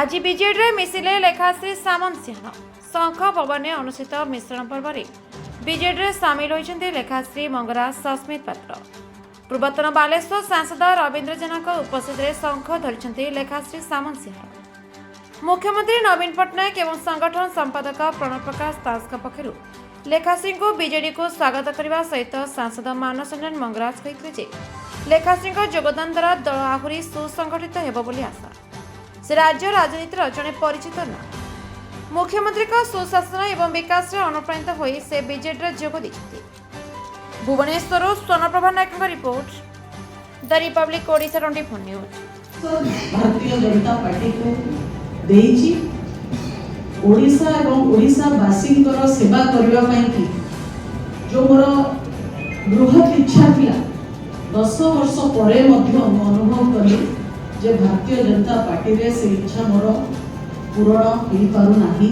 आज विजेडी मिसिले लेखाश्री सामंत सिंह शंख पवने अनुष्ठित मिश्रण पर्व में विजेडी सामिल होती लेखाश्री मंगराज सस्मित पात्र पूर्वतन बालेश्वर सांसद रवींद्र जेना उपस्थित में शंख धरी लेखाश्री सामंत सिंह। मुख्यमंत्री नवीन पट्टनायक एवं संगठन संपादक प्रणव प्रकाश दास पक्षर लेखाश्री को विजेडी को स्वागत करने सहित सांसद मानस रंजन मंगराज कहते लेखाश्री योगदान द्वारा दल आहरी सुसंगठित होब आशा। से राज्य राजनीतिर जड़े परिचित ना मुख्यमंत्री का सुशासन एवं विकास अनुप्राणित होई से बीजेडी जोग देते। Bhubaneswar Swarnaprabha Nayak report the Republic Odisha 24 news. Bharatiya Janata party को देइछि ओडिशा एवं ओडिशावासी सेवा करने की जो मोर बृहत इच्छा थिला 10 वर्ष पर अनुभव कली जे भारतीय जनता पार्टी रे से इच्छा मोर पूरण हो पारु नाही।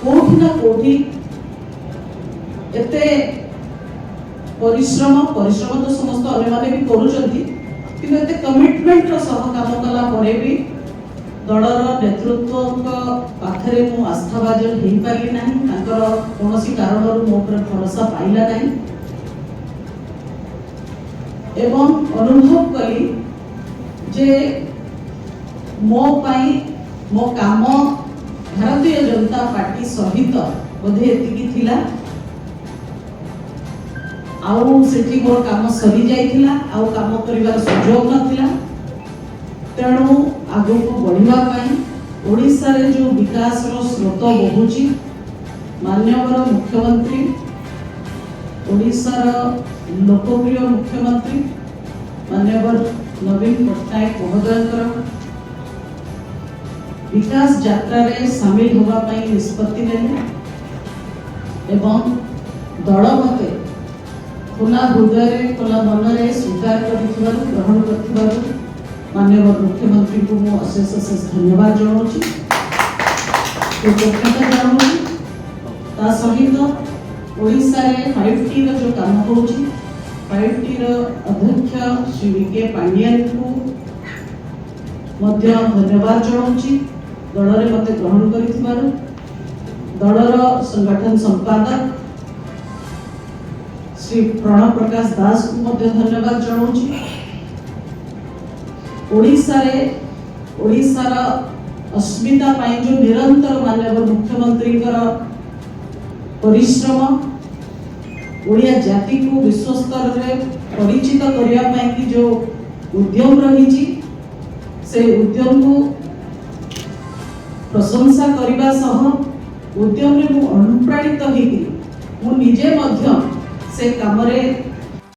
कोठी ना कोठी एते परिश्रम तो समस्त अन्य माने भी करूचंती किंतु एते कमिटमेंट रो सह काम कला परे भी दलर नेतृत्व पाखरे मु आस्थाभाजन हो पारि नाही। तांकर कोनोसी कारणरु मो पर भरोसा पाइला नाही एवं अनुभव कली जे मो पाई मो काम भारतीय जनता पार्टी सहित बोधे एतिकी थिला आउ सेठी मोर काम सरी जाइथिला आउ काम करिवार सुयोग नथिला। तेणु आगु को बढ़िबा पाई ओडिसा रे जो विकास रो स्रोत बहुची माननीय मुख्यमंत्री ओडिसा रो लोकप्रिय मुख्यमंत्री माननीय नवीन पट्टनायक महोदय विकास यात्रा रे शामिल होगा पाई निष्पत्ति नेले एवं दल मते खुला हृदय खुला मन रे स्वीकार करिथिबारु ग्रहण करथिबारु माननीय मुख्यमंत्री को मु अशेष अशेष धन्यवाद जणाउछि कृतज्ञता जणाउछि। ता सहित ओडिसा रे 5T रो जो काम होछि 5T रो अध्यक्ष श्री वीके पांडियन को मध्य धन्यवाद जणाउछि दल रे मते ग्रहण करिथिबारु। दलर संगठन संपादक श्री प्रणव प्रकाश दास को मध्य धन्यवाद जणाउछि। ओडिसा रा अस्मिता पाई जो निरंतर माननीय मुख्यमंत्री परिश्रम ओडिया जाति को विश्व स्तर रे परिचित करिया पाई कि जो उद्यम रही से उद्यम को प्रशंसा करने सह उद्यम रे अनुप्राणित होगी मु निजे मध्य से काम रे